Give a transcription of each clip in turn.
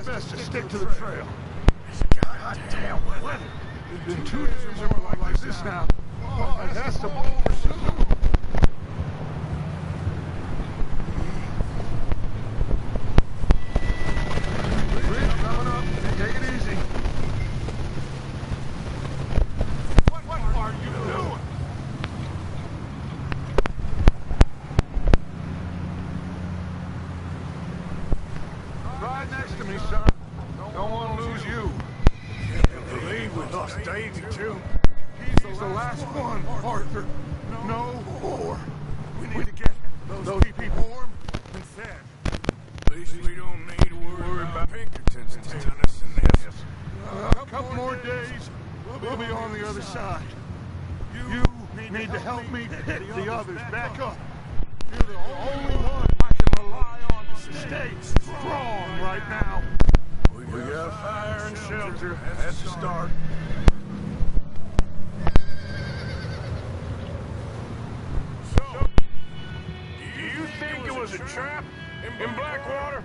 best to stick to the trail. Goddamn weather. It's been 2 days or more like this now. Oh, it has to blow over soon. Bridge coming up. Take it easy. What are you doing? Ride next to me, son. Don't want to lose you. Can't believe we lost Davy, too. He's the last one, Arthur. No more. We need to get those people warm and fed. At least we don't need to worry about Pinkertons and Tennis and this. A couple more days, we'll be on the other side. You need to help me pick the others back up. You're the only one I can rely on to stay strong right now. We got fire and shelter. That's the start. So, do you think it was a trap in Blackwater?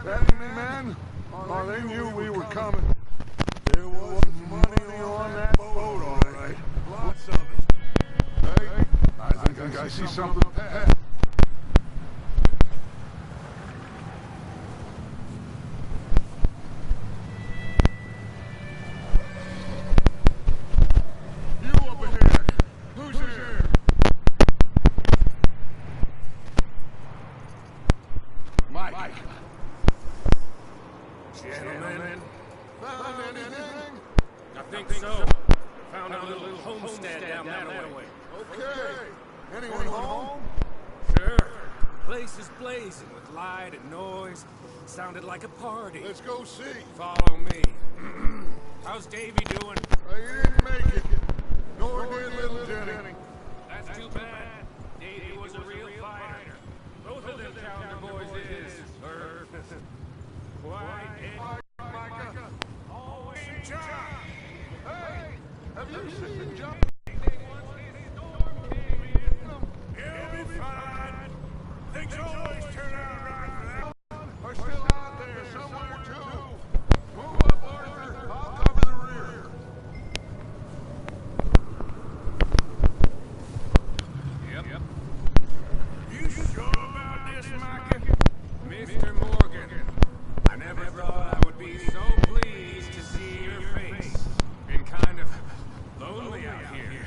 That enemy men? Oh, they knew we were coming. There was money on that boat, all right. Lots of it. Hey, I think I see something ahead. You up ahead. Who's here? Mike. Gentlemen, Found anything? I think so. Found a little homestead down that way. Okay. Anyone home? Sure. Place is blazing with light and noise. Sounded like a party. Let's go see. Follow me. How's Davy doing? You didn't make it. Nor did little Jenny. That's too bad. Davy was a real fighter. Both of them Calendar boys is. Quite Micah. always Hey, have you seen John? you'll be fine. Things always turn out right for them. Are still out there somewhere too. Move up, Arthur. I'll cover the rear. Yep. You sure about this, Micah? Mr. Morgan, I never thought I would be so pleased to see your face. Been kind of lonely out here.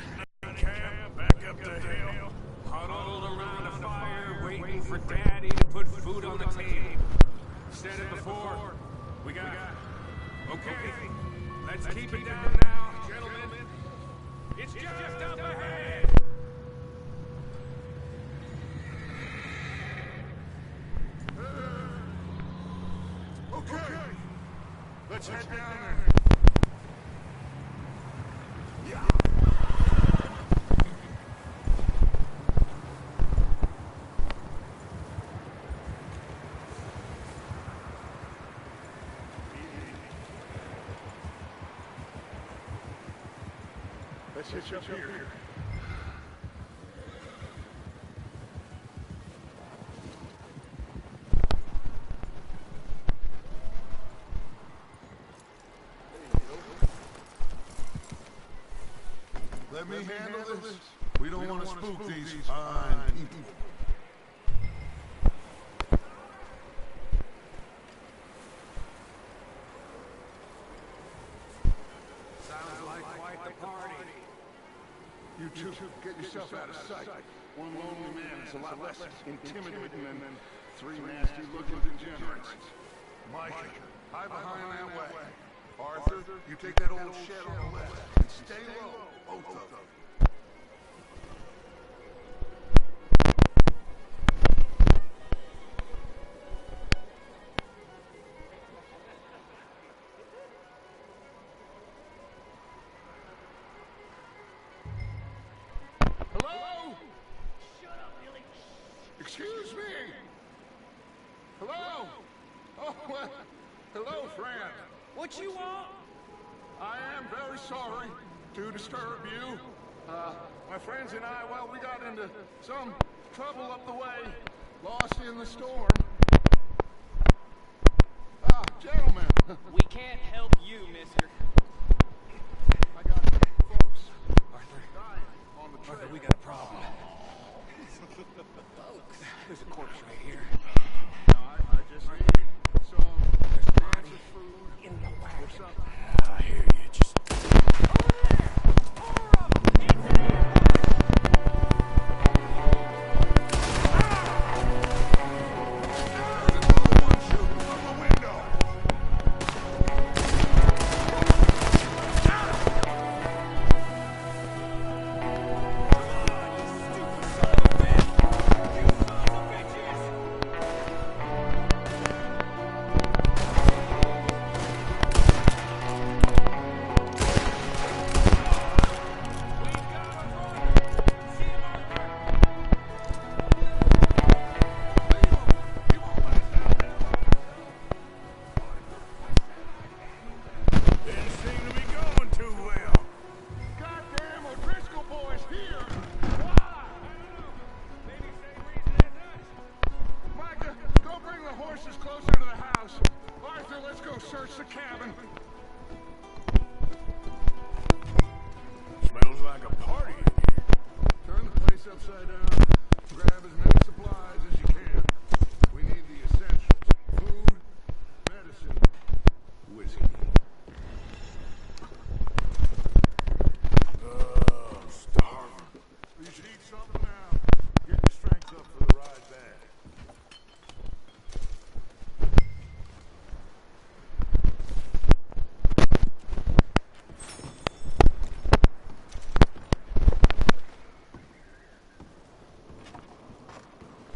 Camp back up the hill. Huddled around a fire, waiting for Daddy to put food on the table. Said it before. We got... Okay, let's keep it down now, gentlemen. It's just up ahead. Okay. Let's head down there. Let's hitch up here. Let me handle this. We don't want to spook these fine people. Sounds like quite the party. You two, get yourself out of sight. One lonely man is a lot less intimidating than 3 nasty-looking degenerates. Mike, hide behind that way. Arthur, you take that old shed on the left and stay low, both of them. Hello? Shut up, Billy. Excuse me. Hello? Oh, well, hello, friend. What you want? I am very sorry to disturb you. My friends and I, well, we got into some trouble up the way, lost in the storm. Gentlemen, cabin. Smells like a party in here. Turn the place upside down. Grab as many supplies as you can. We need the essentials. Food, medicine, whiskey. I'm starving. You should eat something now. Get your strength up for the ride back.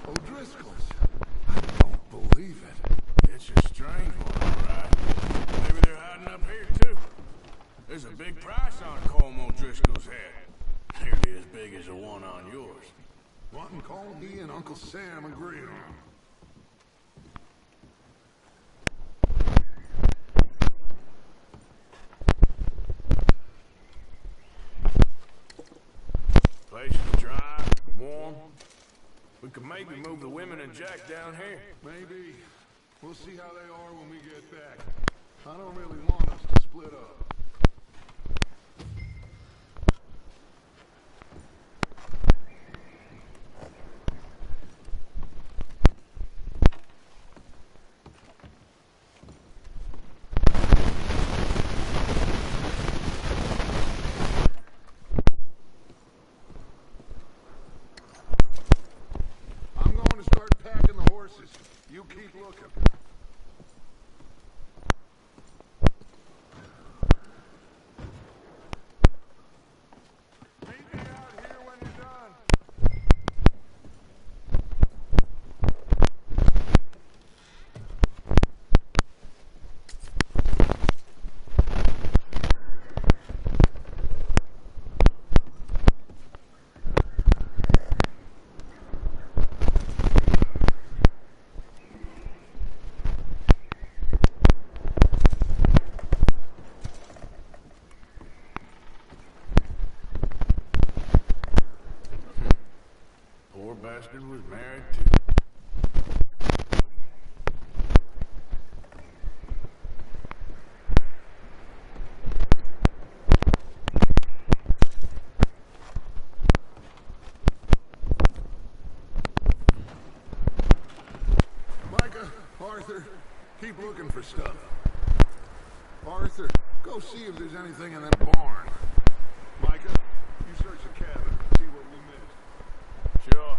O'Driscoll's. I don't believe it. It's a strange one, all right? Maybe they're hiding up here, too. There's a big price on Colm O'Driscoll's head. Nearly as big as the one on yours. What and Colm me and Uncle Sam agree on. Place is dry, warm. We could maybe move the women and Jack down here. Maybe. We'll see how they are when we get back. I don't really want us to split up. I'm going to start packing the horses. You keep looking. Meet me out here when you're done. Poor bastard was married, too. Micah, Arthur, keep looking for stuff. Arthur, go see if there's anything in that barn. Micah, you search the cabin, see what we missed. Sure.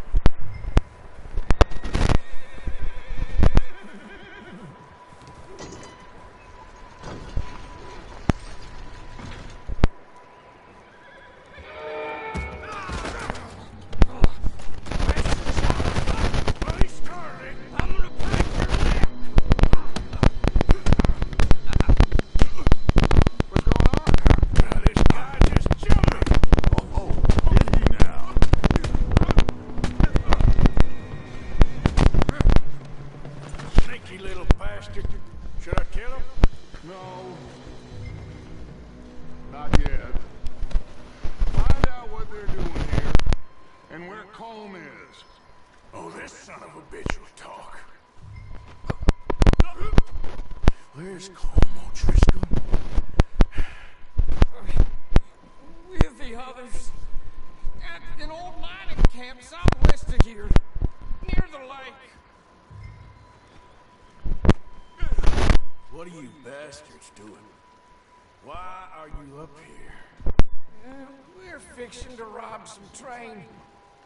Bloody started. I'm gonna break your neck. What's going on? Now, this guy just jumped me. Oh, did he now? Sneaky little bastard. Should I kill him? No. Not yet. Find out what they're doing here, and where Colm is. Oh, this son of a bitch will talk. Where's Colm O'Driscoll? With the others. At an old mining camp southwest of here. Near the lake. What are you bastards doing? Why are you up here? We're fixing to rob some train.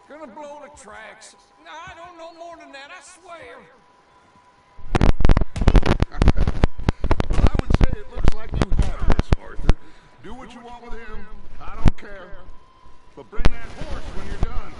Gonna blow the tracks. I don't know more than that, I swear. Well, I would say it looks like you have this, Arthur. Do what you want with him. I don't care. But bring that horse when you're done.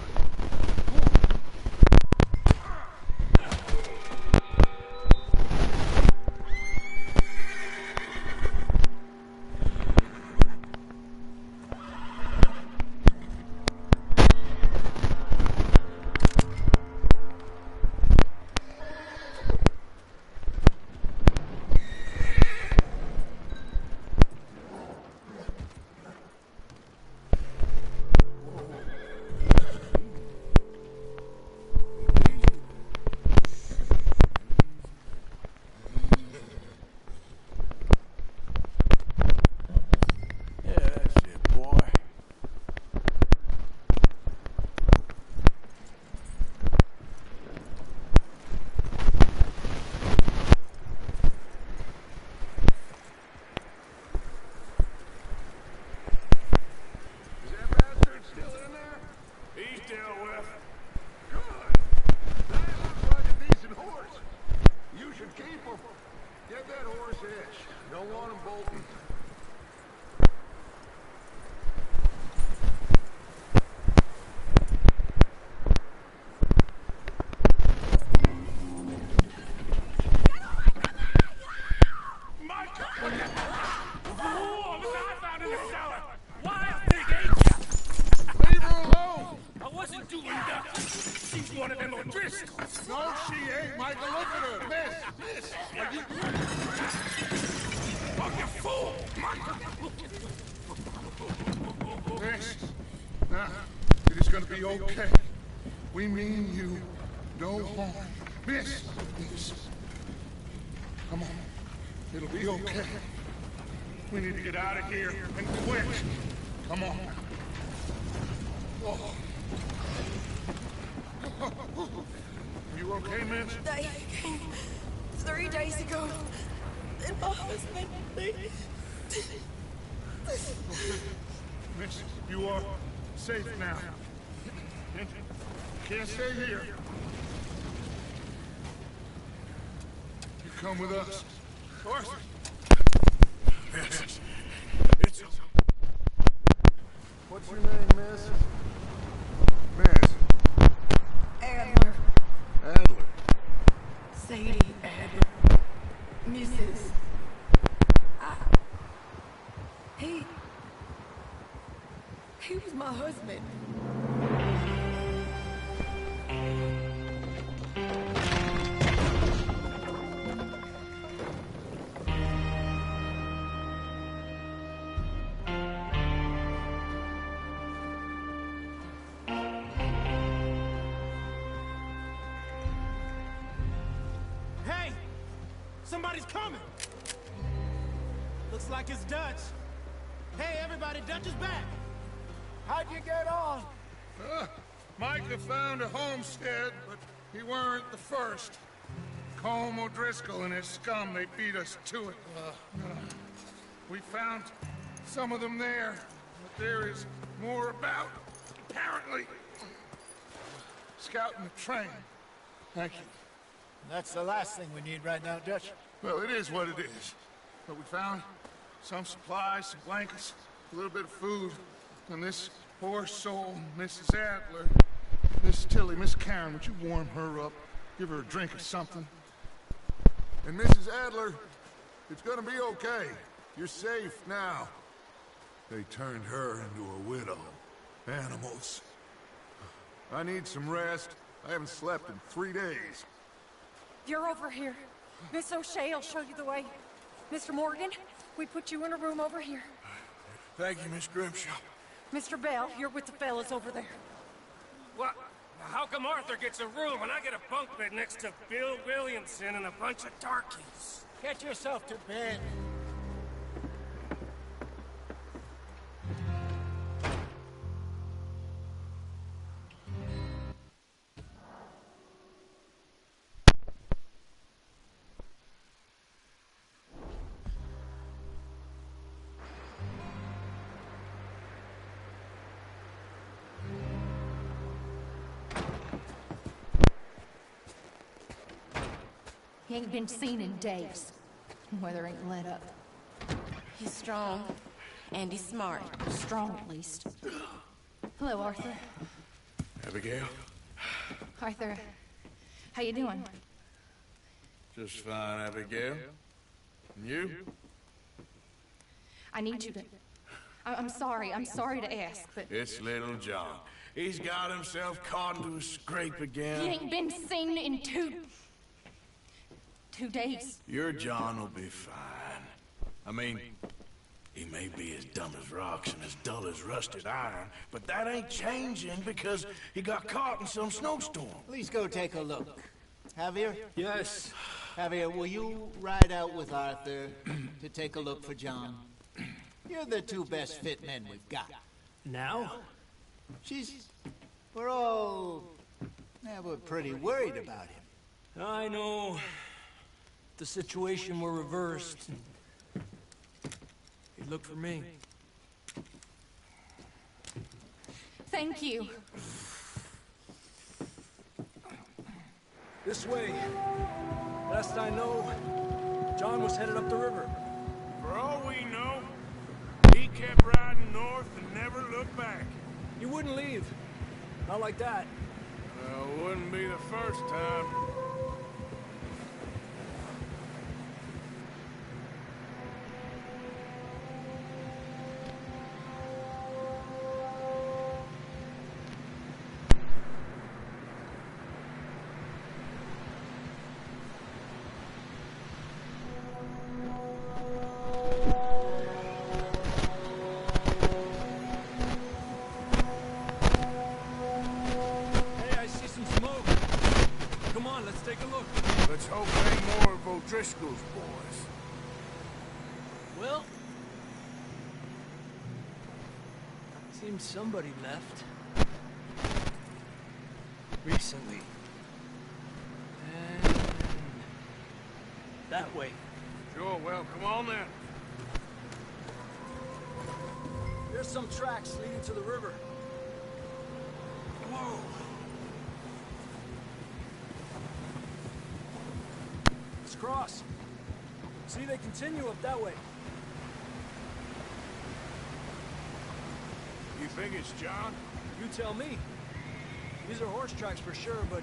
edge. Don't want him bolting. Leave her alone! I wasn't doing that. She's one of them O'Driscolls. No, she ain't, Michael. Look at her. Miss. Are you... Oh, you fool! Miss. Now, it is gonna be okay. We mean you no harm. Miss. Come on. It'll be okay. We need to get out of here, and quick. Come on. Oh. You okay, miss? They came 3 days ago. And my husband, Miss, you are safe now. Can't stay here. You come with us. Arthur. Yes. It's... What's your name, miss? Miss. Adler. Adler. Sadie Adler. Mrs. He was my husband. Hey! Somebody's coming! Looks like it's Dutch. Hey, everybody, Dutch is back! How'd you get on? Micah found a homestead, but he weren't the first. Colm O'Driscoll and his scum, they beat us to it. We found some of them there, but there is more about, apparently. Scouting the train. Thank you. That's the last thing we need right now, Dutch. Well, it is what it is. But we found some supplies, some blankets, a little bit of food, and this poor soul, Mrs. Adler, Miss Tilly, Miss Karen, would you warm her up? Give her a drink or something? And Mrs. Adler, it's gonna be okay. You're safe now. They turned her into a widow. Animals. I need some rest. I haven't slept in 3 days. You're over here. Miss O'Shea will show you the way. Mr. Morgan, we put you in a room over here. Thank you, Miss Grimshaw. Mr. Bell, you're with the fellas over there. What? How come Arthur gets a room and I get a bunk bed next to Bill Williamson and a bunch of darkies? Get yourself to bed. He ain't been seen in days. Weather ain't let up. He's strong. And he's smart. Strong, at least. Hello, Arthur. Abigail? Arthur, how you doing? Just fine, Abigail. And you? I need you to... I'm sorry to ask, but... It's little John. He's got himself caught into a scrape again. He ain't been seen in two days. Your John will be fine. I mean, he may be as dumb as rocks and as dull as rusted iron, but that ain't changing because he got caught in some snowstorm. Please go take a look. Javier? Yes. Javier, will you ride out with Arthur to take a look for John? You're the two best fit men we've got. Now? We're all... we're pretty worried about him. I know. The situation were reversed. He'd look for me. Thank you. This way. Last I know, John was headed up the river. For all we know, he kept riding north and never looked back. He wouldn't leave. Not like that. Well, wouldn't be the first time. Let's hope it ain't more of O'Driscoll's boys. Well, seems somebody left. Recently. And that way. Sure, well, come on then. There's some tracks leading to the river. Whoa. Let's cross. See, they continue up that way. You think it's John? You tell me. These are horse tracks for sure, but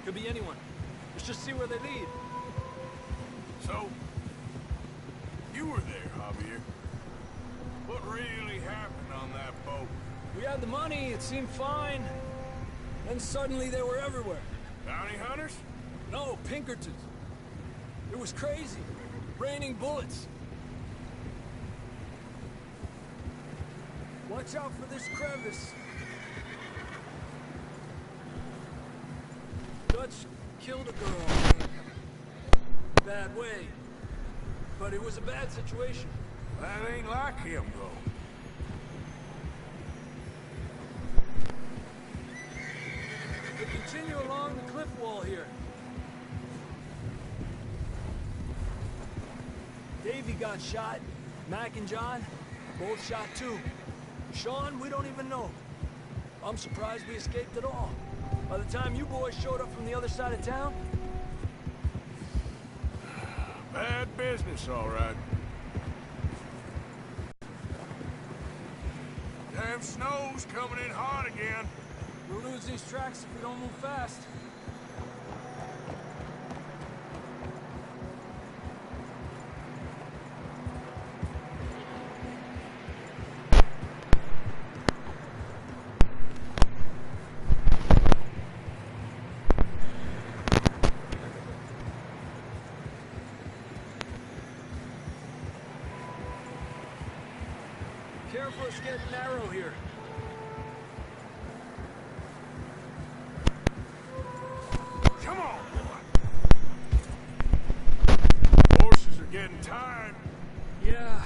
could be anyone. Let's just see where they lead. So, you were there, Javier. What really happened on that boat? We had the money, it seemed fine. Then suddenly they were everywhere. Bounty hunters? No, Pinkertons. It was crazy. Raining bullets. Watch out for this crevice. Dutch killed a girl. Bad way. But it was a bad situation. That ain't like him, though. We continue along the cliff wall here. Davey got shot. Mac and John, both shot too. Sean, we don't even know. I'm surprised we escaped at all. By the time you boys showed up from the other side of town... Bad business, all right. Damn snow's coming in hard again. We'll lose these tracks if we don't move fast. Careful, it's getting narrow here. Come on, boy. Horses are getting tired. Yeah,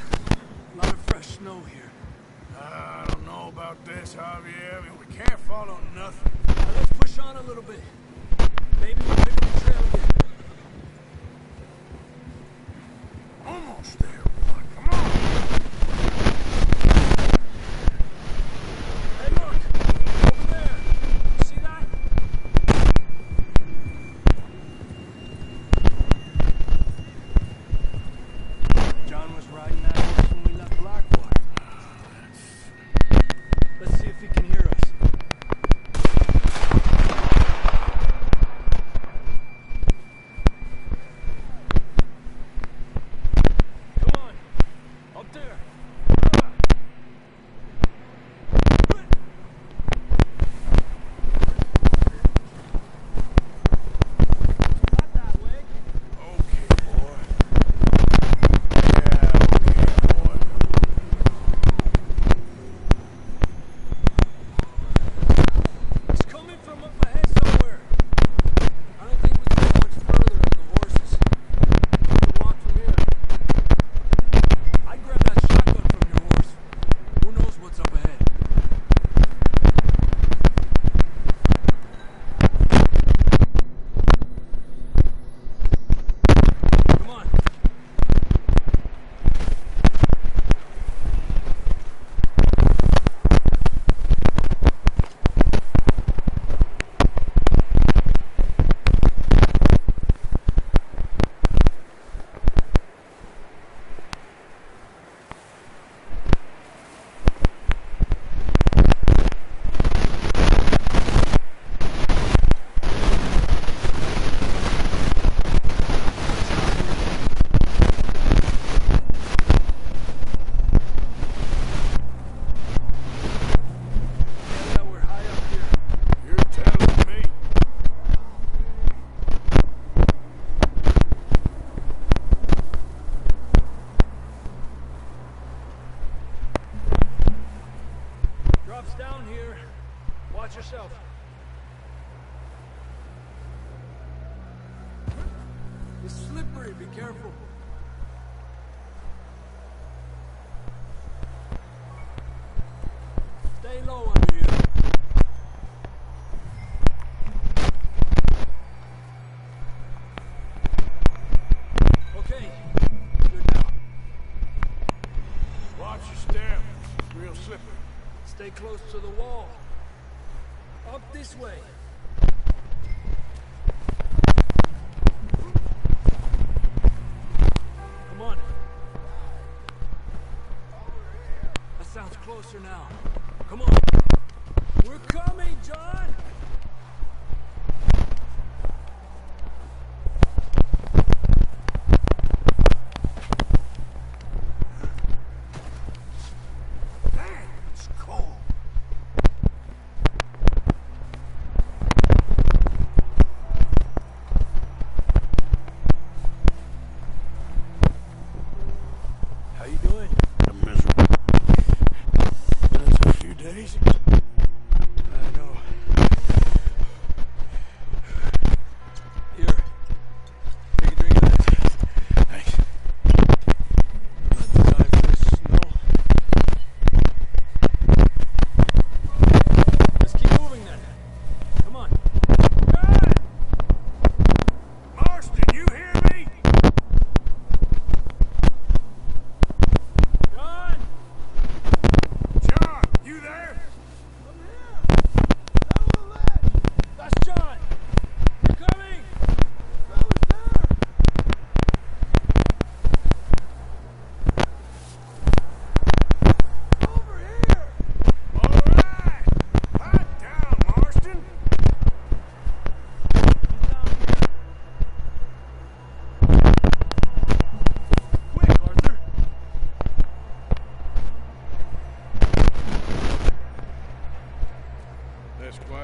a lot of fresh snow here. I don't know about this, Javier. I mean, we can't follow nothing. Now let's push on a little bit. Maybe we'll pick up the trail again. Almost there, boy. Come on. Hey, look! Over there! See that? John was riding that horse when we left Blackwater. Let's see if he can hear us. Come on. down here. Watch yourself. It's slippery, be careful. Stay low under you. Okay, good now. Watch your step. It's real slippery. Stay close to the wall. Up this way. Come on. That sounds closer now. Come on. We're coming, John!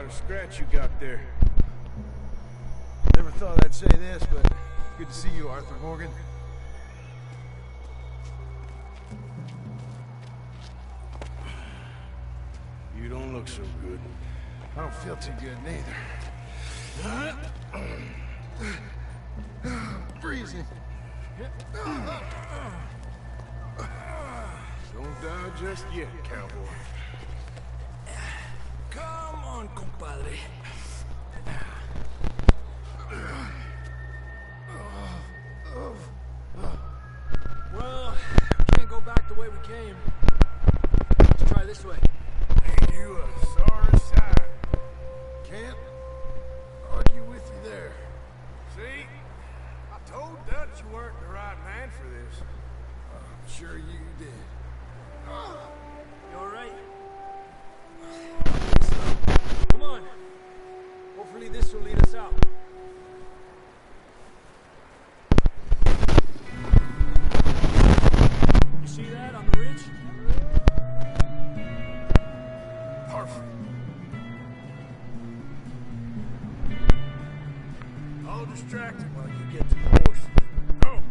Scratch you got there. Never thought I'd say this, but good to see you, Arthur Morgan. You don't look so good. I don't feel too good neither. Freezing. Don't die just yet, cowboy. Come on, compadre. Well, can't go back the way we came. Let's try this way. Ain't you a sorry sight? Can't argue with you there. See? I told Dutch you weren't the right man for this. I'm sure you did. You alright? Come on. Hopefully this will lead us out. You see that on the ridge? Perfect. I'll distract him while you get to the horse. Go.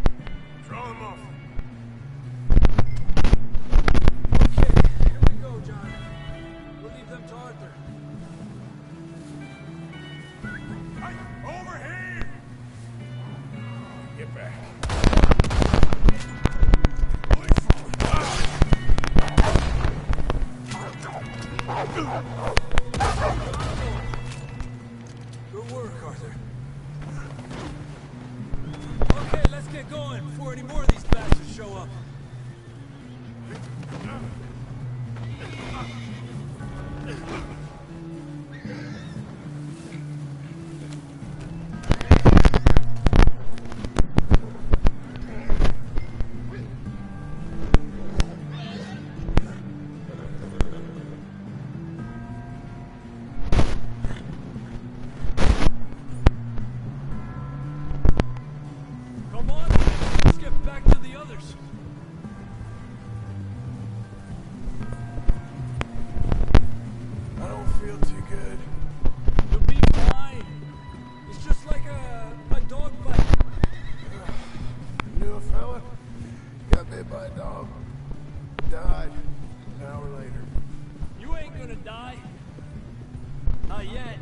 Draw him off. Okay, here we go, John. We'll leave them to Arthur. Hey, over here! Get back. Good work, Arthur. Okay, let's get going before any more of these bastards show up. Come on, let's get back to the others. I don't feel too good. You'll be fine. It's just like a dog fight. Knew a fella, got bit by a dog, died an hour later. You ain't ain't gonna die. Not yet.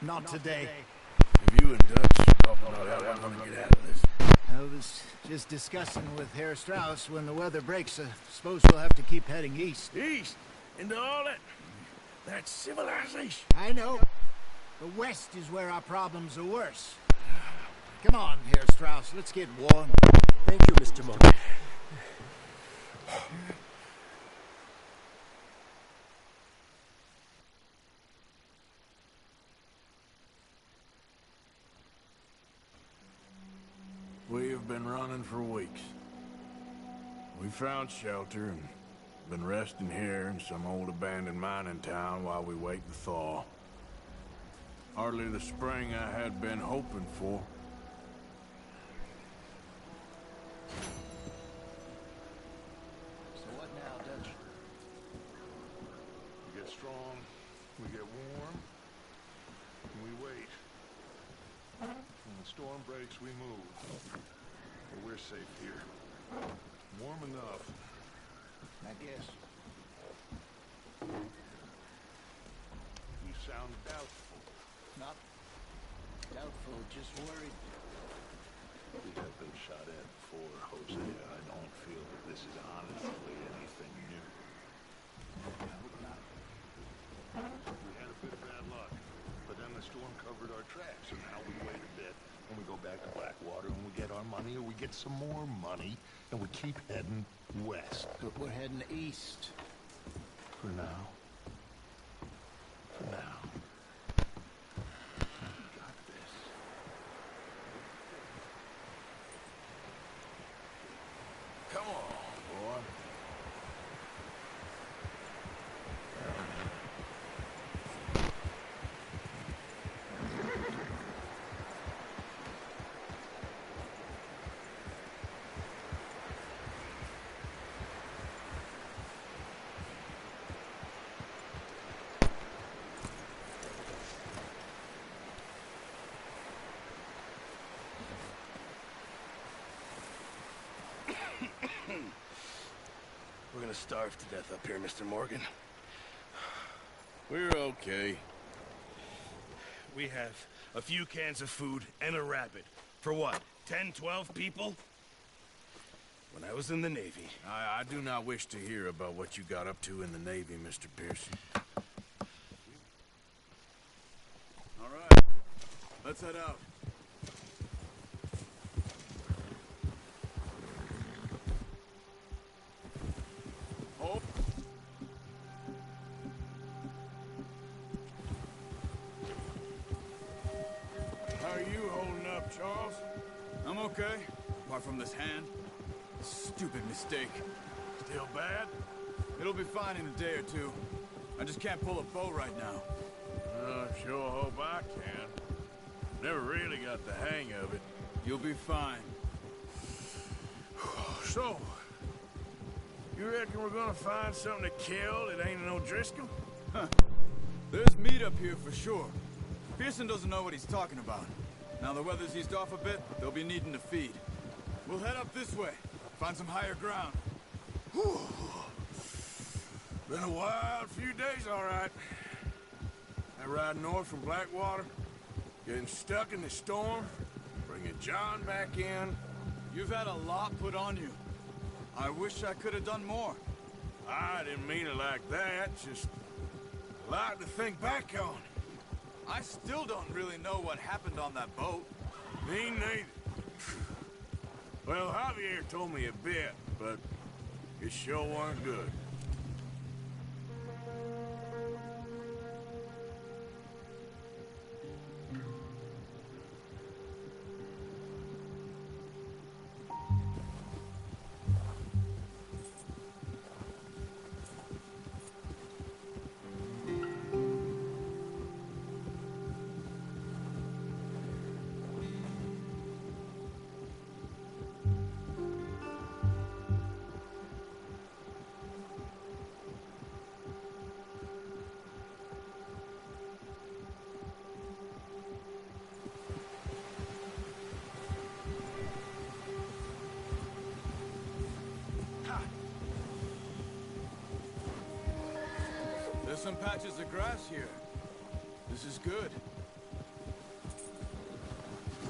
Not today. If you and Dutch talk about how I'm gonna get out of this. I was just discussing with Herr Strauss when the weather breaks. I suppose we'll have to keep heading east. East? Into all that civilization. I know. The west is where our problems are worse. Come on, Herr Strauss. Let's get warm. Thank you, Mr. Morgan. We have been running for weeks. We found shelter and been resting here in some old abandoned mining town while we wait the thaw. Hardly the spring I had been hoping for. So what now, Dutch? We get strong, we get warm, and we wait. When the storm breaks, we move. But we're safe here. Warm enough. I guess. You sound doubtful. Not doubtful, just worried. We have been shot at before, Hosea. I don't feel that this is honestly anything new. I hope not. We had a bit of bad luck, but then the storm covered our tracks, and now we wait a bit, and we go back to Blackwater, and we get our money, or we get some more money, and we keep heading west. But we're heading east. For now. For now. We got this. Come on, boy. We're gonna starve to death up here, Mr. Morgan. We're okay. We have a few cans of food and a rabbit. For what, 10, 12 people? when I was in the Navy. I do not wish to hear about what you got up to in the Navy, Mr. Pearson. All right, let's head out. Oh. How are you holding up, Charles? I'm okay, apart from this hand. Stupid mistake. Still bad? It'll be fine in a day or two. I just can't pull a bow right now. Sure hope I can. Never really got the hang of it. You'll be fine. So, you reckon we're gonna find something to kill that ain't an O'Driscoll? Huh. There's meat up here for sure. Pearson doesn't know what he's talking about. Now the weather's eased off a bit, they'll be needing to feed. We'll head up this way, find some higher ground. Whew. Been a wild few days, all right. I ride north from Blackwater, getting stuck in the storm, bringing John back in. You've had a lot put on you. I wish I could have done more. I didn't mean it like that, just a lot to think back on. I still don't really know what happened on that boat. Me neither. Well, Javier told me a bit, but it sure weren't good. There's some patches of grass here. This is good.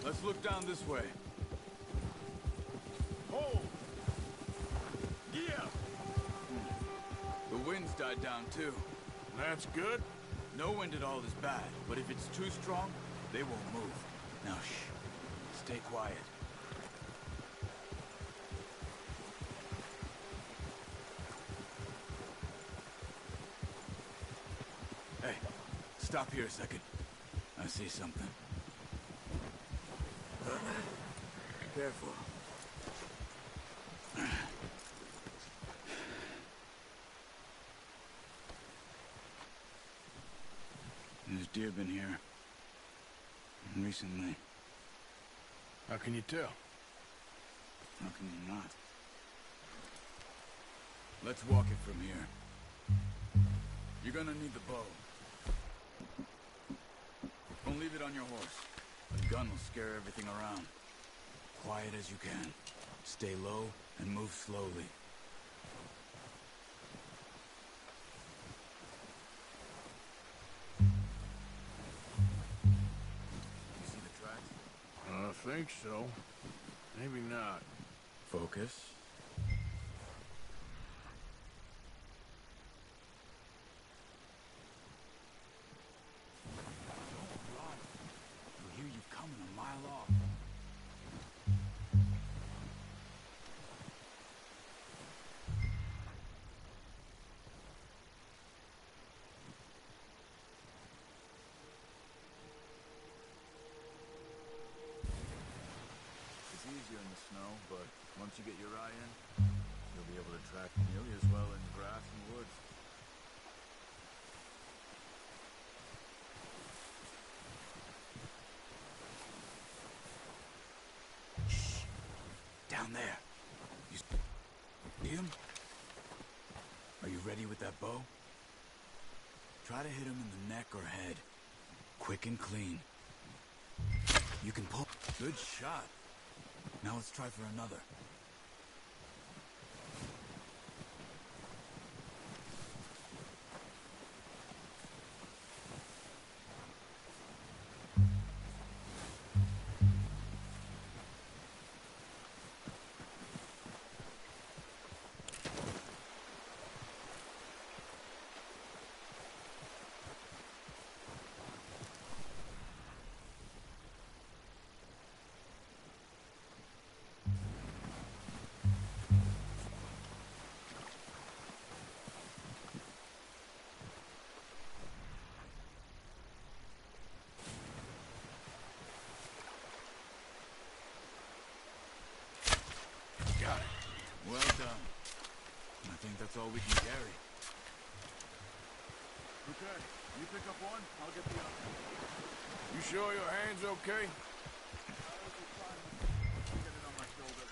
Let's look down this way. Oh! Yeah! The wind's died down too. That's good. No wind at all is bad, but if it's too strong, they won't move. Now shh. Stay quiet. Hey, stop here a second. I see something. Careful. There's deer been here. Recently. How can you tell? How can you not? Let's walk it from here. You're gonna need the bow. Don't leave it on your horse. A gun will scare everything around. Quiet as you can. Stay low and move slowly. You see the tracks? I think so. Maybe not. Focus. Easier in the snow, but once you get your eye in, you'll be able to track nearly as well in grass and woods. Shh! Down there. You see him? Are you ready with that bow? Try to hit him in the neck or head. Quick and clean. You can pull. Good shot. Now let's try for another. think that's all we can carry. Okay, you pick up one, I'll get the other. You sure your hand's okay? I'll get it on my shoulder.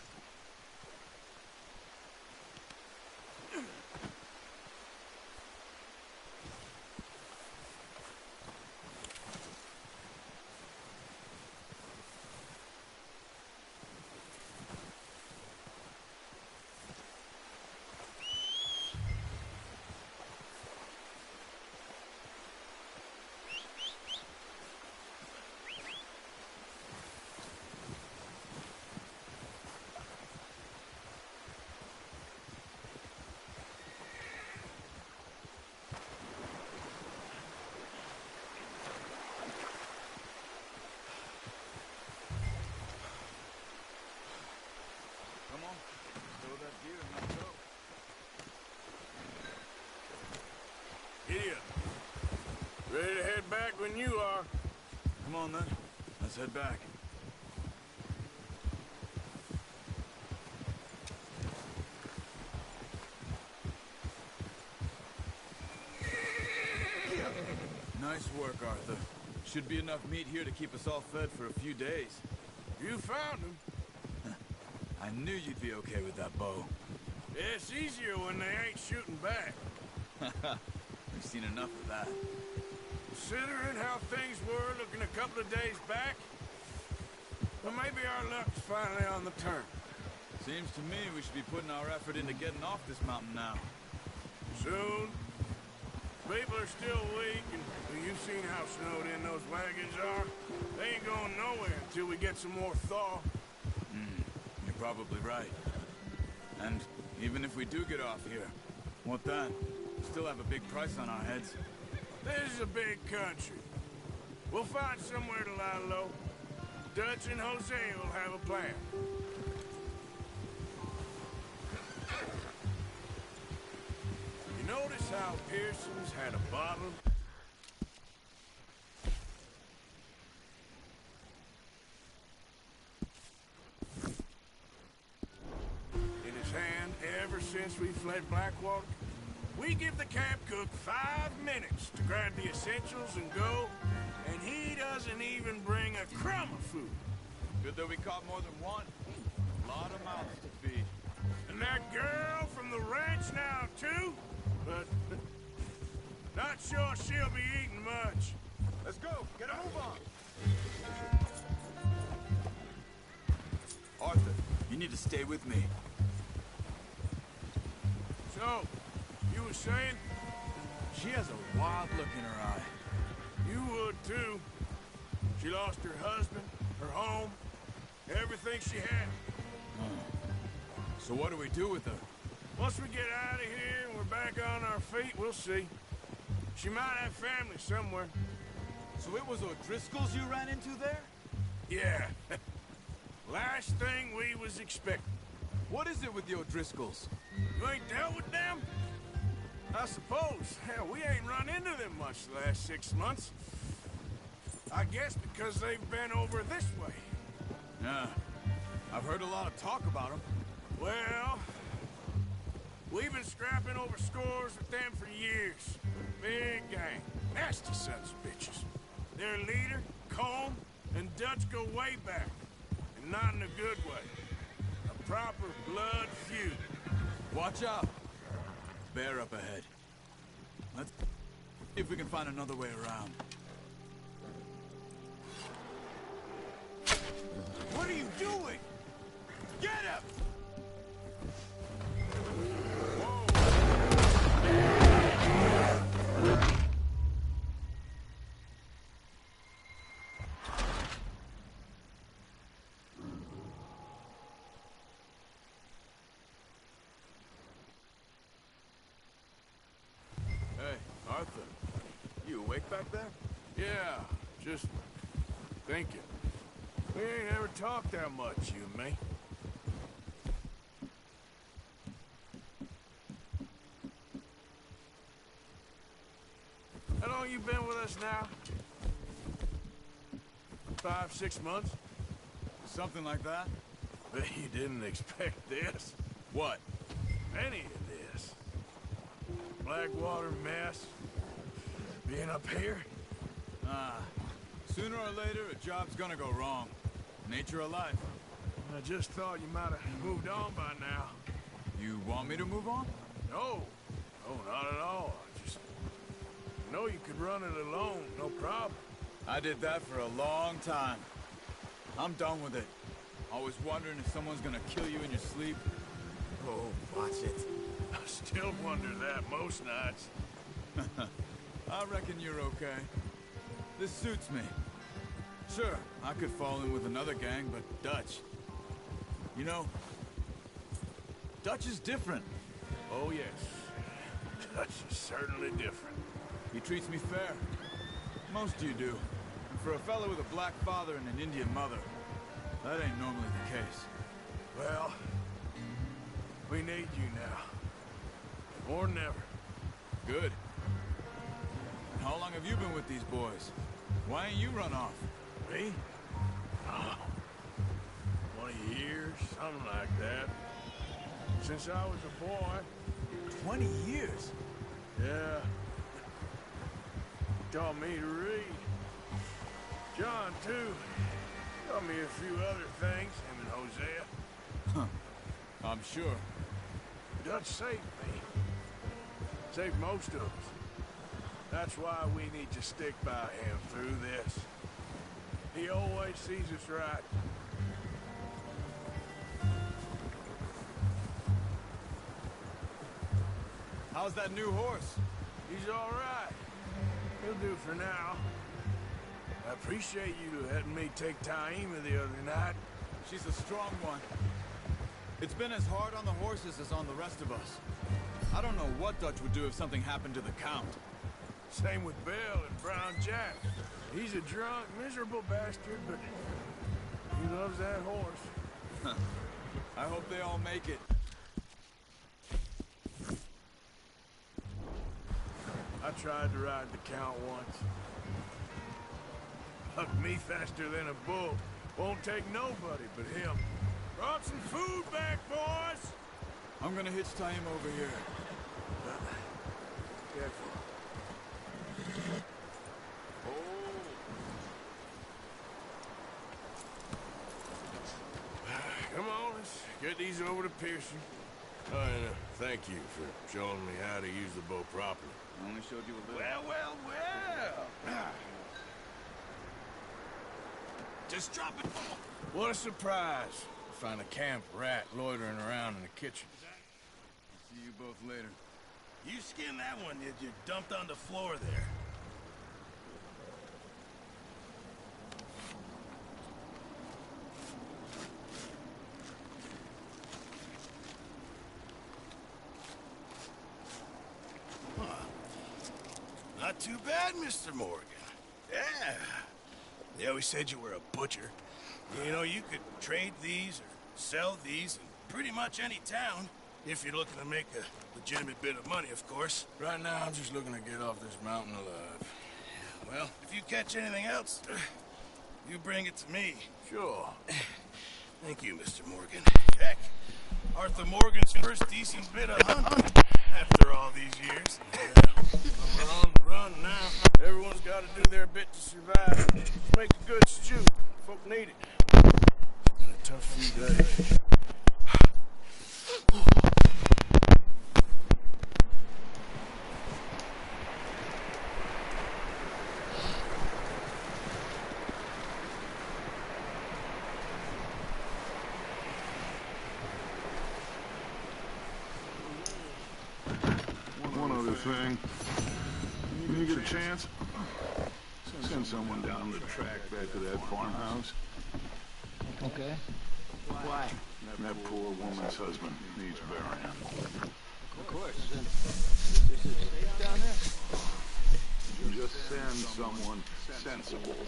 Come on, throw that gear and let's go. Giddy up. Ready to head back when you are. Come on then, let's head back. Nice work, Arthur. Should be enough meat here to keep us all fed for a few days. You found him. I knew you'd be okay with that bow. It's easier when they ain't shooting back. We've seen enough of that. Considering how things were looking a couple of days back, well, maybe our luck's finally on the turn. Seems to me we should be putting our effort into getting off this mountain now. Soon. People are still weak, and you've seen how snowed in those wagons are. They ain't going nowhere until we get some more thaw. You're probably right. And even if we do get off here, what then? We still have a big price on our heads. This is a big country. We'll find somewhere to lie low. Dutch and Jose will have a plan. You notice how Pearson's had a bottle? In his hand ever since we fled Blackwater? We give the camp cook 5 minutes to grab the essentials and go, and he doesn't even bring a crumb of food. Good that we caught more than one. A lot of mouths to feed. And that girl from the ranch now, too? But not sure she'll be eating much. Let's go, get a move on. Arthur, you need to stay with me. So, you were saying? She has a wild look in her eye. You would, too. She lost her husband, her home, everything she had. So what do we do with her? Once we get out of here and we're back on our feet, we'll see. She might have family somewhere. So it was O'Driscoll's you ran into there? Yeah. Last thing we was expecting. What is it with the O'Driscolls? You ain't dealt with them? I suppose. Hell, we ain't run into them much the last 6 months. I guess because they've been over this way. Yeah. I've heard a lot of talk about them. Well, we've been scrapping over scores with them for years. Big gang. Nasty sons of bitches. Their leader, Colm, and Dutch go way back. And not in a good way. A proper blood feud. Watch out. Bear up ahead. Let's see if we can find another way around. What are you doing? Get him! Hey, Arthur. You awake back there? Yeah, just thinking. We ain't ever talked that much, you and me. How long you been with us now? 5, 6 months? Something like that? Bet you didn't expect this. What? Any of this. Blackwater mess. Being up here? Sooner or later, a job's gonna go wrong. Nature of life. I just thought you might have moved on by now. You want me to move on? No. No, not at all. I just know you could run it alone, no problem. I did that for a long time. I'm done with it. Always wondering if someone's gonna kill you in your sleep. Oh, watch it. I still wonder that most nights. I reckon you're okay. This suits me. Sure, I could fall in with another gang, but Dutch... You know, Dutch is different. Oh, yes. Dutch is certainly different. He treats me fair. Most of you do. And for a fellow with a black father and an Indian mother, that ain't normally the case. Well, we need you now. More than ever. Good. How long have you been with these boys? Why ain't you run off? Me? Oh, 20 years, something like that. Since I was a boy. 20 years? Yeah. He taught me to read. John, too. Taught me a few other things, him and Hosea. Huh. I'm sure. Dutch saved me. Saved most of us. That's why we need to stick by him through this. He always sees us right. How's that new horse? He's all right. He'll do for now. I appreciate you letting me take Taima the other night. She's a strong one. It's been as hard on the horses as on the rest of us. I don't know what Dutch would do if something happened to the Count. Same with Bill and Brown Jack. He's a drunk, miserable bastard, but he loves that horse. I hope they all make it. I tried to ride the Count once. Hucked me faster than a bull. Won't take nobody but him. Brought some food back, boys! I'm gonna hitch Taima over here. Careful. Come on, let's get these over to Pearson. Oh, and thank you for showing me how to use the bow properly. I only showed you a little. Well. Just drop it. What a surprise. Find a camp rat loitering around in the kitchen. See you both later. You skinned that one, did you? Dumped on the floor there. Huh. Not too bad, Mr. Morgan. Yeah. They always said you were a butcher. You know, you could trade these or sell these in pretty much any town. If you're looking to make a legitimate bit of money, of course. Right now, I'm just looking to get off this mountain alive. Well, if you catch anything else, you bring it to me. Sure. Thank you, Mr. Morgan. Heck, Arthur Morgan's first decent bit of hunting after all these years. Yeah. We're on the run now. Everyone's got to do their bit to survive. Let's make a good stew. Folk need it. It's been a tough few days. One other thing. When you get a chance, send someone down the track back to that farmhouse. Okay. Why? That poor woman's husband needs burying. Of course. Is it safe down there? Just send someone sensible.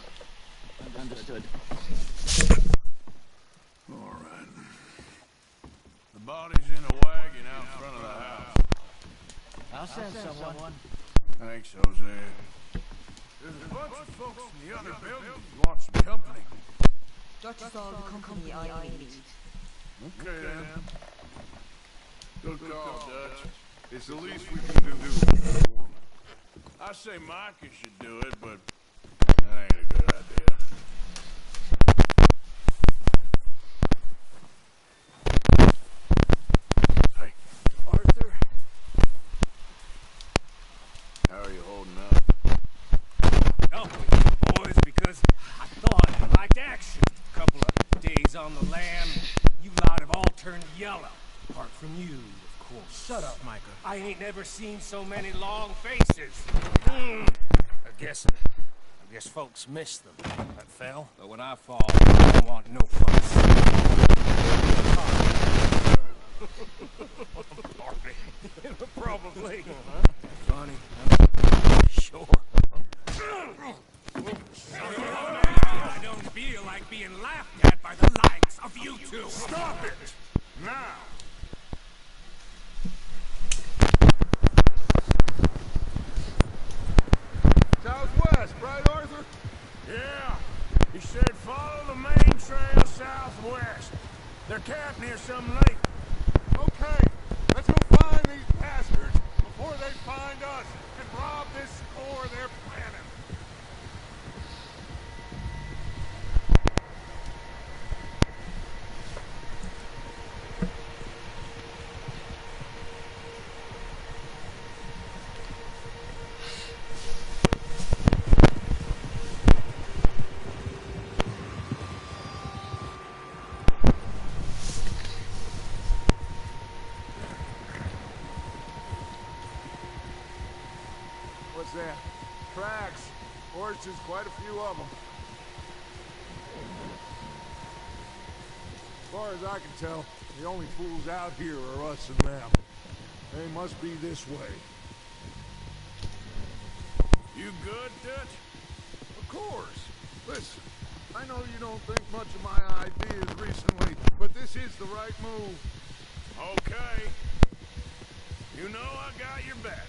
Understood. All right. The body's in a wagon out in front of the house. I'll send someone. Thanks, Jose. There's a bunch of folks in the other building who want some company. Dutch is all the company I need. Okay, then. Good call, Dutch. It's the least we can do for one. I say Micah should do it, but that ain't a good idea. Hey. Arthur? How are you holding up? Up with you boys because I thought I liked action. A couple of days on the lam, you lot have all turned yellow. Apart from you, of course. Shut up, Micah. I ain't never seen so many long faces. I guess folks miss them. That fell. But when I fall, I don't want no fuss. Probably. Funny. Sure. I don't feel like being laughed at by the likes of you two. Stop it! Now! Southwest, right, Arthur? Yeah. He said follow the main trail southwest. They're camped near some lake. Okay, let's go find these bastards before they find us and rob this core they're planning. What's that? Tracks. Horses, quite a few of them. As far as I can tell, the only fools out here are us and them. They must be this way. You good, Dutch? Of course. Listen, I know you don't think much of my ideas recently, but this is the right move. Okay. You know I got your back.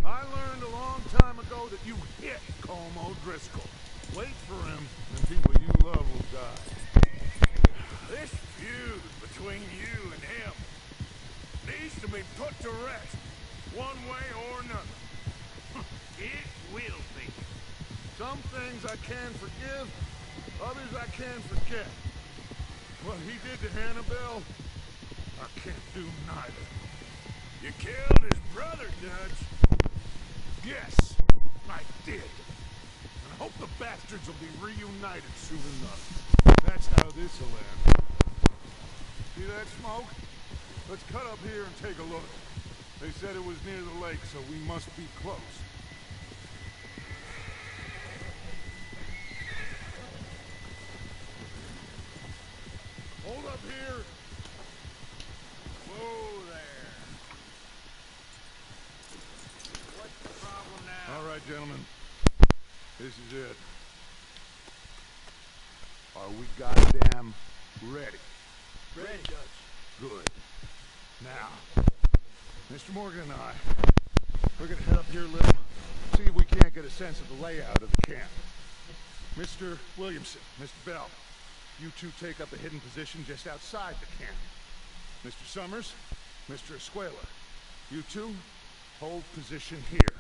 I learned a long time ago that you hit Colm O'Driscoll. Wait for him, and people you love will die. This feud between you and him needs to be put to rest, one way or another. It will be. Some things I can forgive, others I can forget. What he did to Annabelle, I can't do neither. You killed his brother, Dutch. Yes, I did. And I hope the bastards will be reunited soon enough. That's how this'll end. See that smoke? Let's cut up here and take a look. They said it was near the lake, so we must be close. Hold up here. Whoa there. What's the problem now? All right, gentlemen. This is it. Are we goddamn ready? Ready, Dutch. Good. Now, Mr. Morgan and I, we're gonna head up here a little, see if we can't get a sense of the layout of the camp. Mr. Williamson, Mr. Bell, you two take up a hidden position just outside the camp. Mr. Summers, Mr. Escuela, you two hold position here.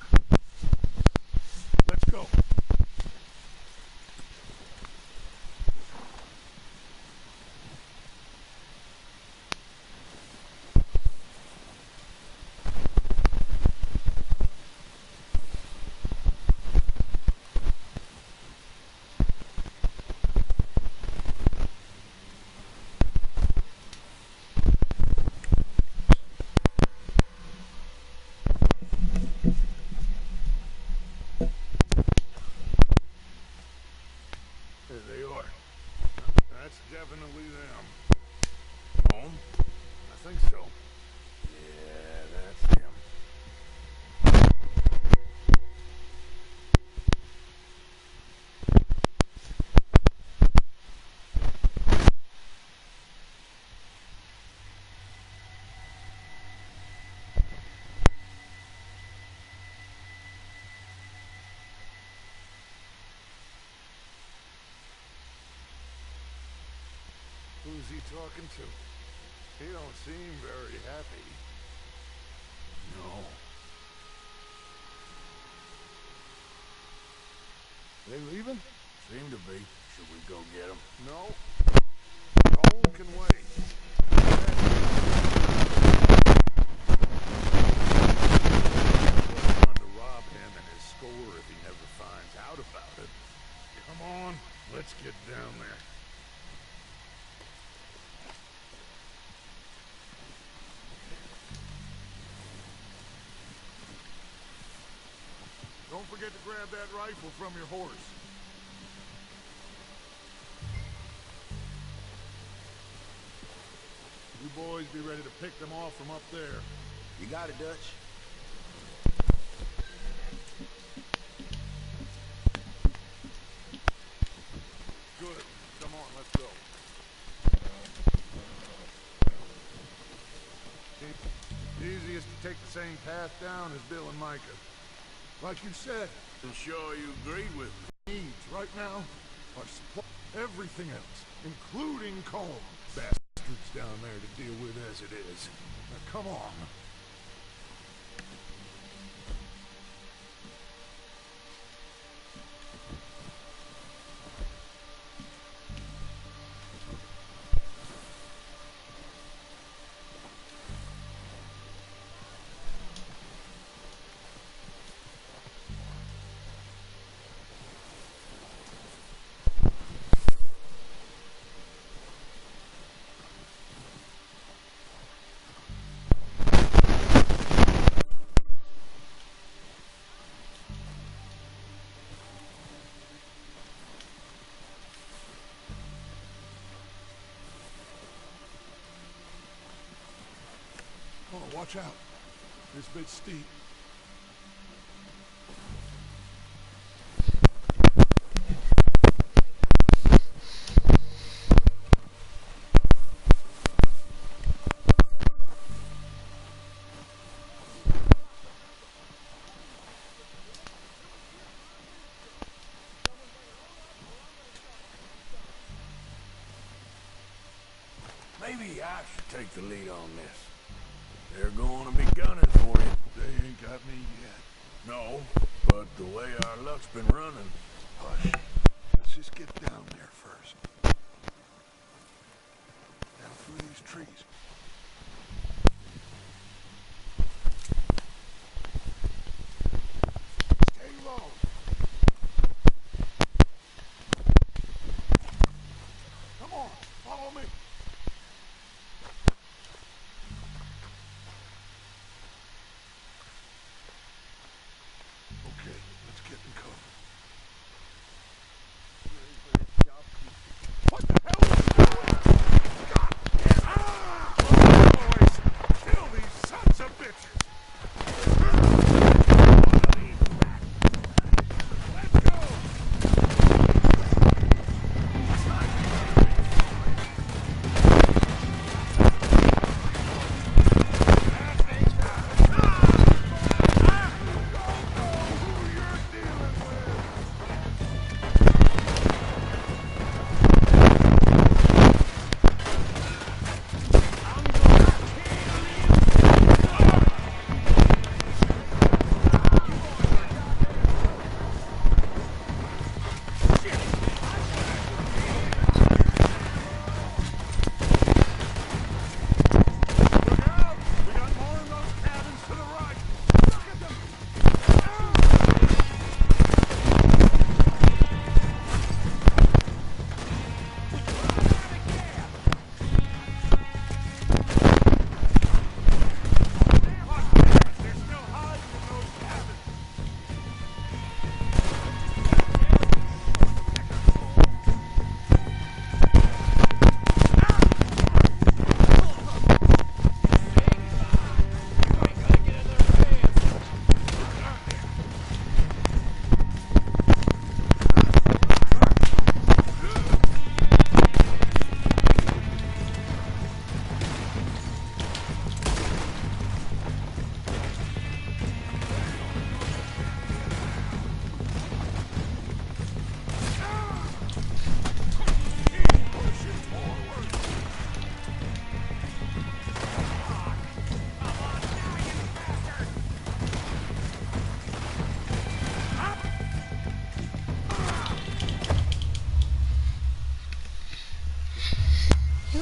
Let's go. Definitely them. Home? I think so. Yeah, that's him. Who's he talking to? He don't seem very happy. No. They leaving? Seem to be. Should we go get them? No. Cole can wait. Trying to rob him and his score if he never finds out about it. Come on, let's get down there. Don't forget to grab that rifle from your horse. You boys be ready to pick them off from up there. You got it, Dutch. Good. Come on, let's go. Easiest to take the same path down as Bill and Micah. Like you said, I'm sure you agreed with me. needs right now are everything else, including Colm. Bastards down there to deal with as it is. Now come on. Oh, watch out. This bit's steep. Maybe I should take the lead on this. They're going to be gunning for you. They ain't got me yet. No, but the way our luck's been running... Hush. Let's just get down there first. Down through these trees. Stay low. Come on, follow me. Okay, let's get in cover.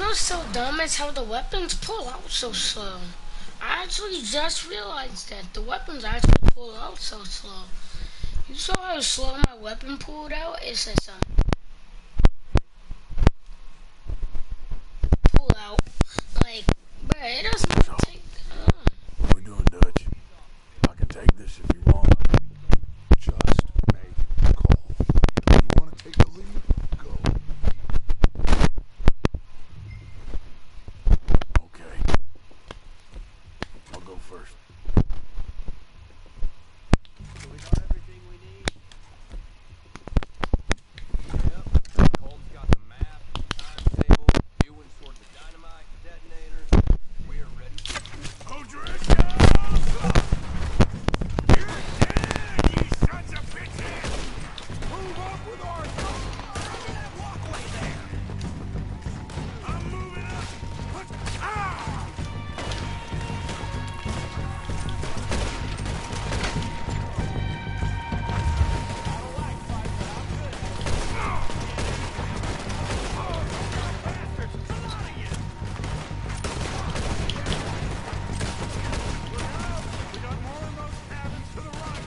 what's so dumb is how the weapons pull out so slow. I actually just realized that the weapons actually pull out so slow. You saw how slow my weapon pulled out? It says pull out. Like, bruh, it does not take What are we doing, Dutch? I can take this if you want. Just make a call. You want to take the lead? Go. Okay. I'll go first. So we got everything we need? Yep. Cole's got the map, timetable, Ewan stored the dynamite, detonator. We're ready. Hold your head down! You're dead, you sons of bitches! Move up with our under that walkway there! I'm moving up! Ah! We got more in those cabins to the right!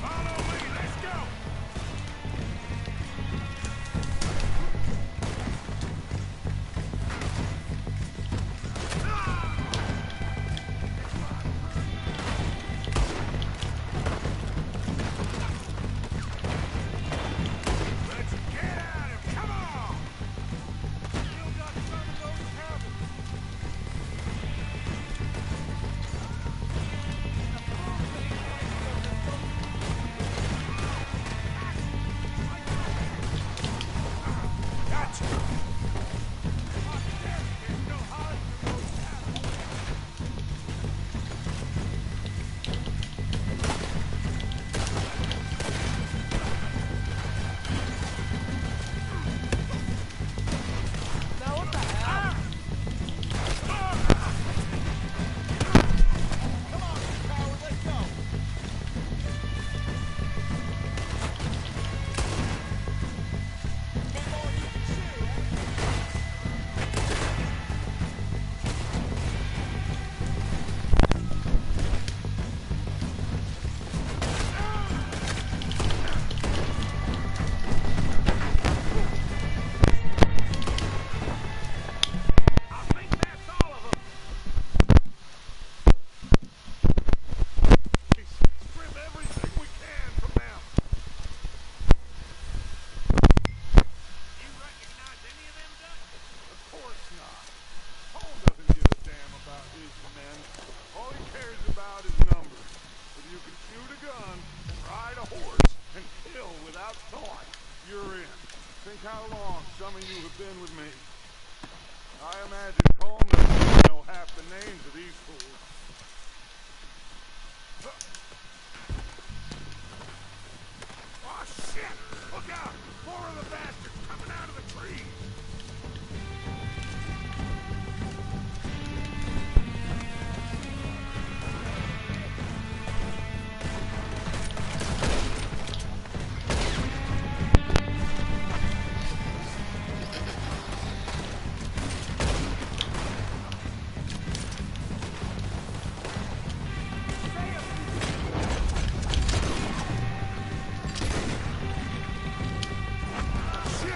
Follow me, let's go! Let's get at him, come on! Still got some of those cabins. Gotcha! Now what the hell? Come on, coward, let's go. Bit more you can chew, eh? I think that's all of them. Strip everything we can from them. You recognize any of them, Dutch? Of course not. Cole doesn't give a damn about his men. All he cares about is numbers. If you can shoot a gun, ride a horse, and kill without thought, you're in. Think how long some of you have been with me. I imagine Cole doesn't know half the names of these fools. Oh, shit! Look out! More of the bastards coming out of the trees! Shit!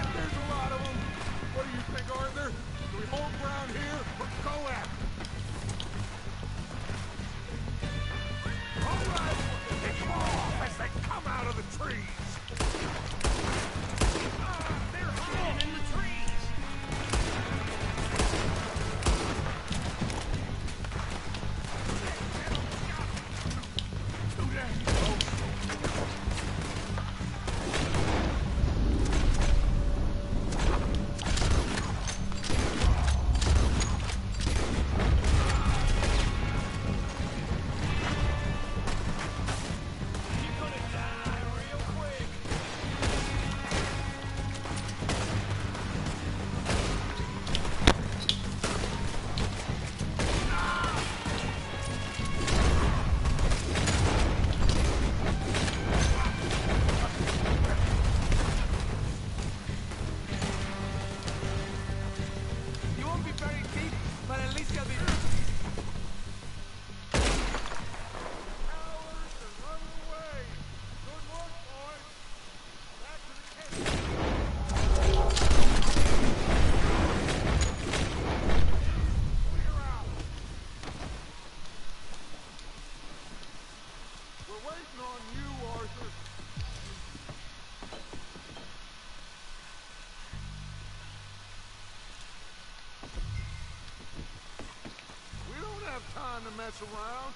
time to mess around.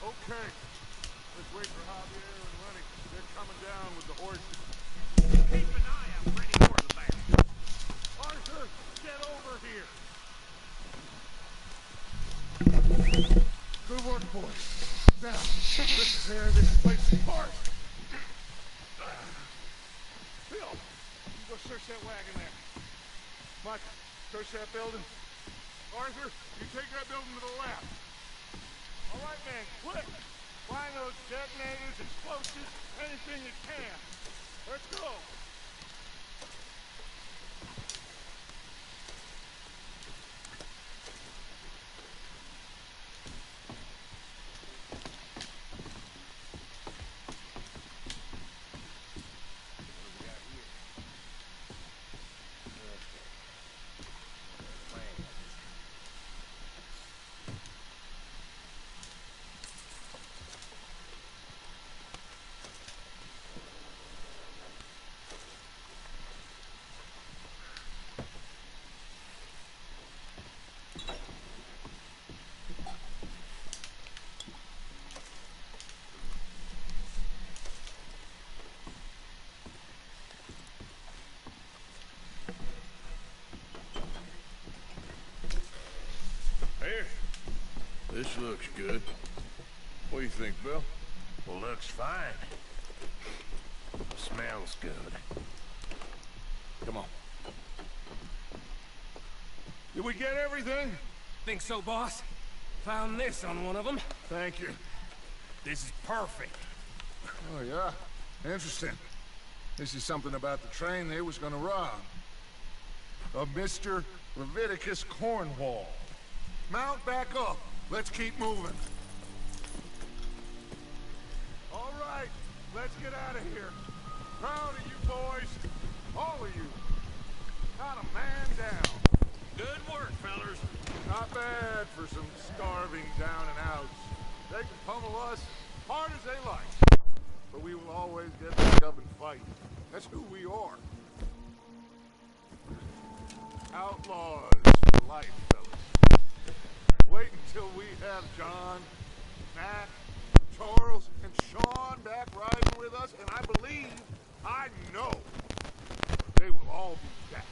Okay. Let's wait for Javier and Lenny. They're coming down with the horses. Keep an eye out for any more of the bastards. Arthur, get over here. Good work, boys. Now, let's tear this place apart. Phil, you go search that wagon there. Mike, search that building. Arthur, you take that building to the left. All right, man, quick. Find those detonators, explosives, anything you can. Let's go. Here. This looks good. What do you think, Bill? Well, looks fine. Smells good. Come on. Did we get everything? Think so, boss? Found this on one of them. Thank you. This is perfect. Oh, yeah? Interesting. This is something about the train they was gonna rob. Of Mr. Leviticus Cornwall. Mount back up. Let's keep moving. All right, let's get out of here. Proud of you boys. All of you. Not a man down. Good work, fellers. Not bad for some starving down and outs. They can pummel us hard as they like. But we will always get back up and fight. That's who we are. Outlaws for life, fellas. Wait until we have John, Matt, Charles, and Sean back riding with us, and I know, they will all be back.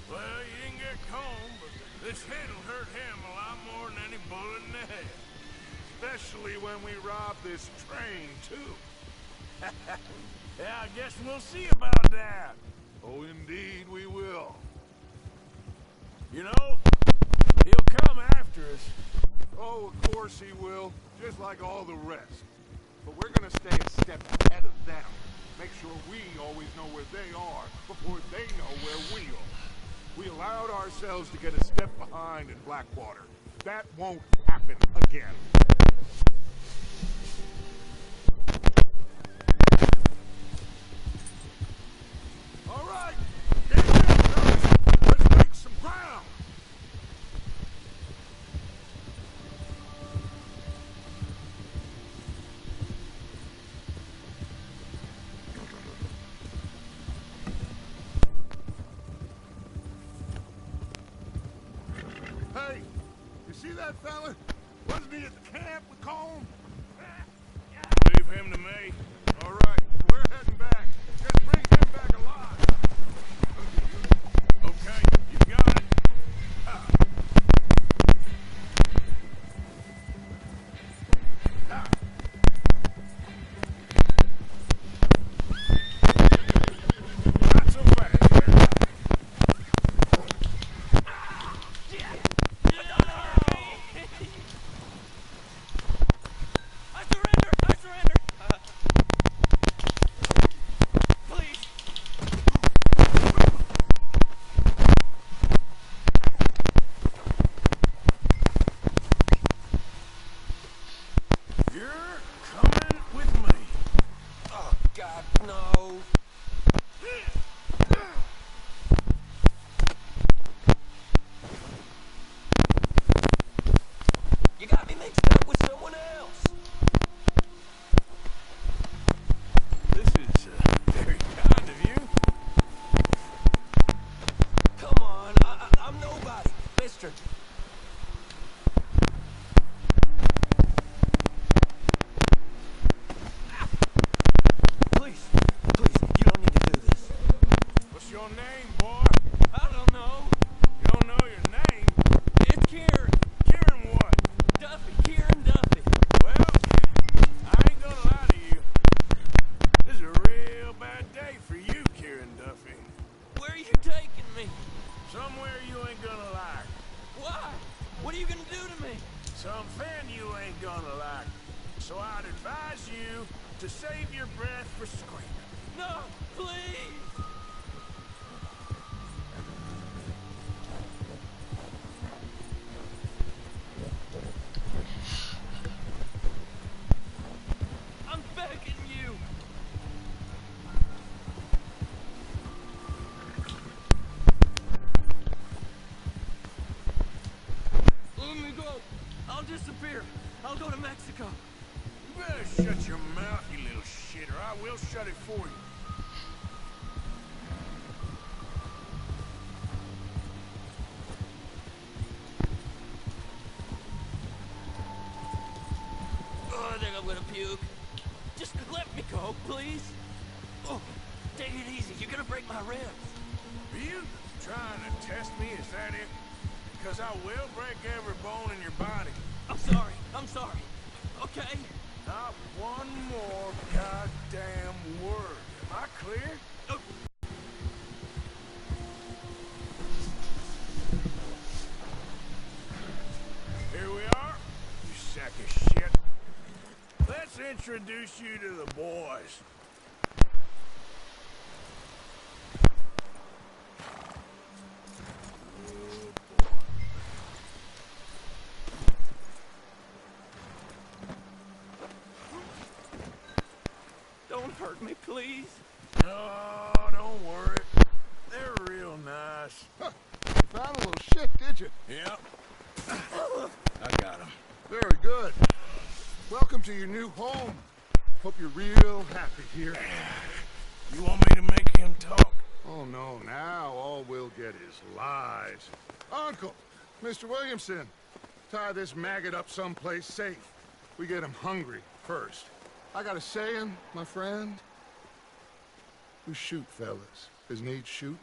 Well, you didn't get Colm, but this hit'll hurt him a lot more than any bullet in the head. Especially when we rob this train, too. Yeah, I guess we'll see about that. Oh, indeed we will. You know, he'll come after us. Oh, of course he will. Just like all the rest. But we're gonna stay a step ahead of them. Make sure we always know where they are before they know where we are. We allowed ourselves to get a step behind in Blackwater. That won't happen again. All right, get in there, fellas. Let's make some ground. Hey, you see that fella? Wasn't he at the camp with Colm? Leave him to me. All right, we're heading back. Just bring him back alive. Okay, you got it. Not so fast, man. I surrender! Please! You're coming with me. Oh, God, no! You got me mixed up with someone else! This is very kind of you. Come on, I'm nobody. Mister. name, boy? I don't know. You don't know your name? It's Kieran. Kieran what? Duffy. Kieran Duffy. Well, I ain't gonna lie to you. This is a real bad day for you, Kieran Duffy. Where are you taking me? Somewhere you ain't gonna like. Why? What are you gonna do to me? Something you ain't gonna like. So I'd advise you to save your breath for screaming. No, please! I'm begging you! Let me go! I'll disappear! I'll go to Mexico! You better shut your mouth, you little shit, or I will shut it for you. Oh, I think I'm gonna puke. Just let me go, please. Oh, take it easy. You're gonna break my ribs. Are you trying to test me? Is that it? Because I will break every bone in your body. I'm sorry. I'm sorry. Okay? Not one more goddamn word. Am I clear? Oh. Here we are, you sack of shit. Let's introduce you to the boys. Don't hurt me, please. Oh, don't worry. They're real nice. Huh. You found a little shit, did you? Yep. I got him. Very good. Welcome to your new home. Hope you're real happy here. You want me to make him talk? Oh, no. Now all we'll get is lies. Uncle, Mr. Williamson, tie this maggot up someplace safe. We get him hungry first. I got a saying, my friend. We shoot, fellas, as need shoot.